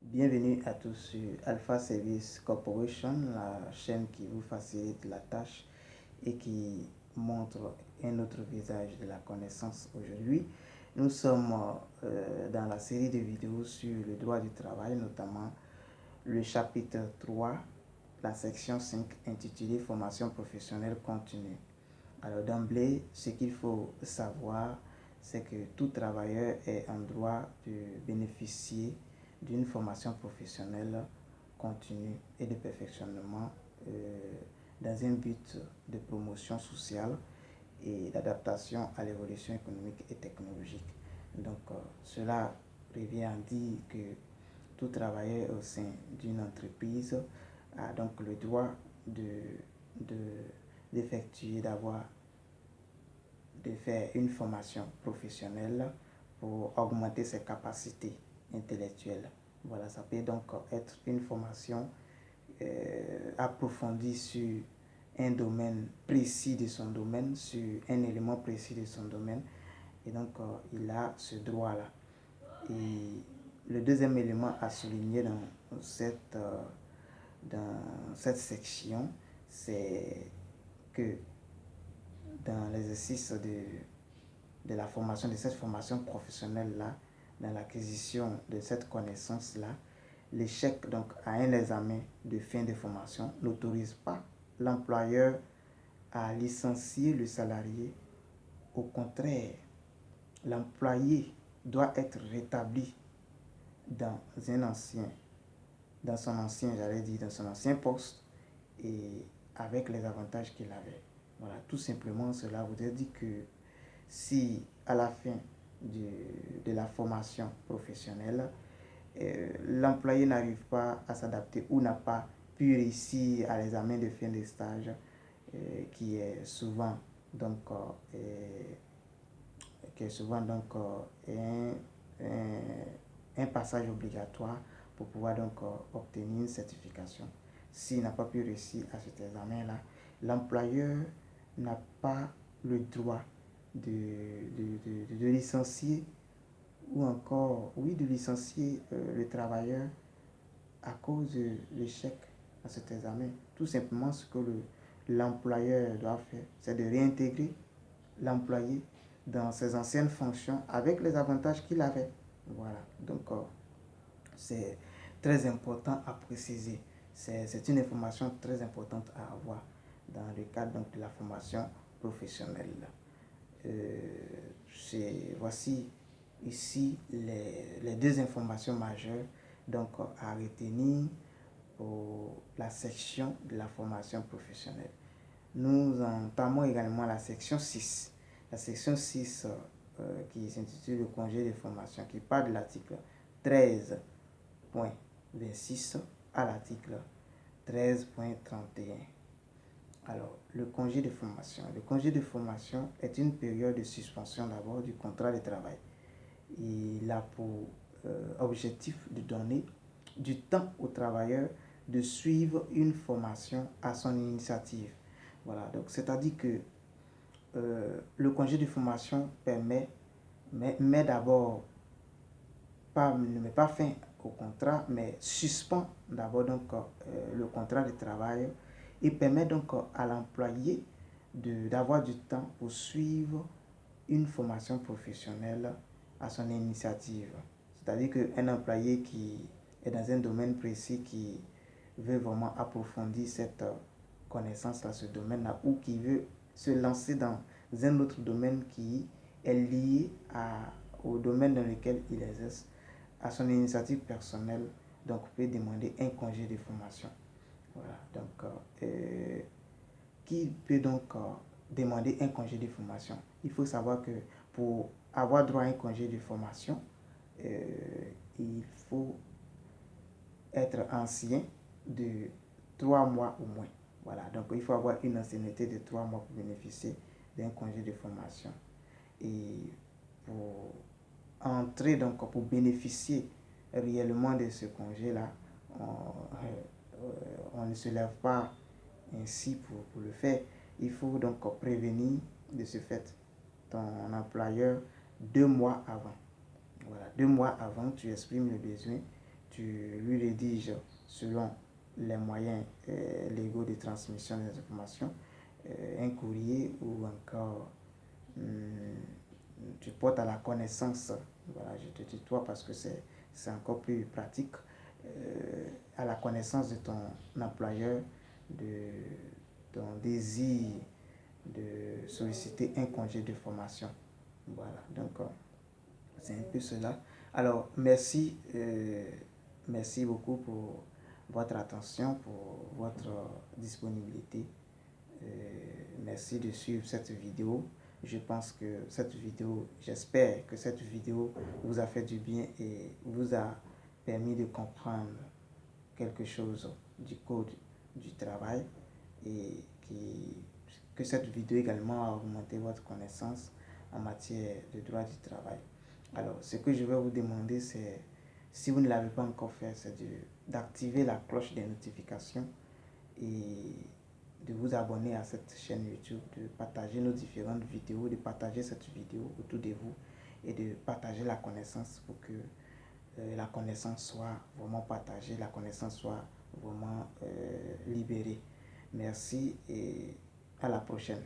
Bienvenue à tous sur Alpha Service Corporation, la chaîne qui vous facilite la tâche et qui montre un autre visage de la connaissance. Aujourd'hui, nous sommes dans la série de vidéos sur le droit du travail, notamment le chapitre 3, la section 5 intitulée Formation professionnelle continue. Alors d'emblée, ce qu'il faut savoir, c'est que tout travailleur est en droit de bénéficier d'une formation professionnelle continue et de perfectionnement dans un but de promotion sociale et d'adaptation à l'évolution économique et technologique. Donc cela revient à dire que tout travailleur au sein d'une entreprise a donc le droit d'effectuer, de faire une formation professionnelle pour augmenter ses capacités intellectuelles. Voilà, ça peut donc être une formation approfondie sur un domaine précis de son domaine, sur un élément précis de son domaine. Et donc, il a ce droit-là. Et le deuxième élément à souligner dans cette section, c'est que dans l'exercice de la formation, de cette formation professionnelle-là, dans l'acquisition de cette connaissance-là, l'échec donc à un examen de fin de formation n'autorise pas l'employeur à licencier le salarié. Au contraire, l'employé doit être rétabli dans dans son ancien poste et avec les avantages qu'il avait. Voilà, tout simplement, cela voudrait dire que si à la fin de la formation professionnelle, l'employé n'arrive pas à s'adapter ou n'a pas pu réussir à l'examen de fin de stage, qui est souvent donc, un passage obligatoire pour pouvoir donc obtenir une certification. S'il n'a pas pu réussir à cet examen-là, l'employeur n'a pas le droit de licencier ou encore, oui, de licencier le travailleur à cause de l'échec à cet examen. Tout simplement, ce que l'employeur doit faire, c'est de réintégrer l'employé dans ses anciennes fonctions avec les avantages qu'il avait. Voilà, donc c'est très important à préciser. C'est une information très importante à avoir dans le cadre donc, de la formation professionnelle. Voici ici les deux informations majeures donc, à retenir pour la section de la formation professionnelle. Nous entamons également la section 6. La section 6 qui s'intitule le congé de formation, qui part de l'article 13.26 à l'article 13.31. Alors, le congé de formation. Le congé de formation est une période de suspension d'abord du contrat de travail. Il a pour objectif de donner du temps au travailleur de suivre une formation à son initiative. Voilà, donc c'est-à-dire que le congé de formation met d'abord, ne met pas fin au contrat, mais suspend d'abord donc le contrat de travail et permet donc à l'employé d'avoir du temps pour suivre une formation professionnelle à son initiative. C'est-à-dire qu'un employé qui est dans un domaine précis, qui veut vraiment approfondir cette connaissance-là, ce domaine-là, ou qui veut se lancer dans un autre domaine qui est lié au domaine dans lequel il exerce, à son initiative personnelle, donc peut demander un congé de formation. Voilà, donc qui peut donc demander un congé de formation? Il faut savoir que pour avoir droit à un congé de formation, il faut être ancien de 3 mois au moins. Voilà, donc il faut avoir une ancienneté de 3 mois pour bénéficier d'un congé de formation. Et pour entrer, donc pour bénéficier réellement de ce congé-là, on ne se lève pas ainsi pour le faire. Il faut donc prévenir de ce fait ton employeur 2 mois avant. Voilà, 2 mois avant, tu exprimes le besoin, tu lui rédiges selon les moyens légaux de transmission des informations, un courrier ou encore tu portes à la connaissance, voilà, je te tutoie parce que c'est encore plus pratique, à la connaissance de ton employeur de ton désir de solliciter un congé de formation. Voilà, donc c'est un peu cela. Alors, merci beaucoup pour votre attention, pour votre disponibilité. Merci de suivre cette vidéo. Je pense que j'espère que cette vidéo vous a fait du bien et vous a permis de comprendre quelque chose du code du travail et que cette vidéo également a augmenté votre connaissance en matière de droit du travail. Alors, ce que je vais vous demander, c'est, si vous ne l'avez pas encore fait, c'est d'activer la cloche des notifications et de vous abonner à cette chaîne YouTube, de partager nos différentes vidéos, de partager cette vidéo autour de vous et de partager la connaissance pour que la connaissance soit vraiment partagée, la connaissance soit vraiment libérée. Merci et à la prochaine.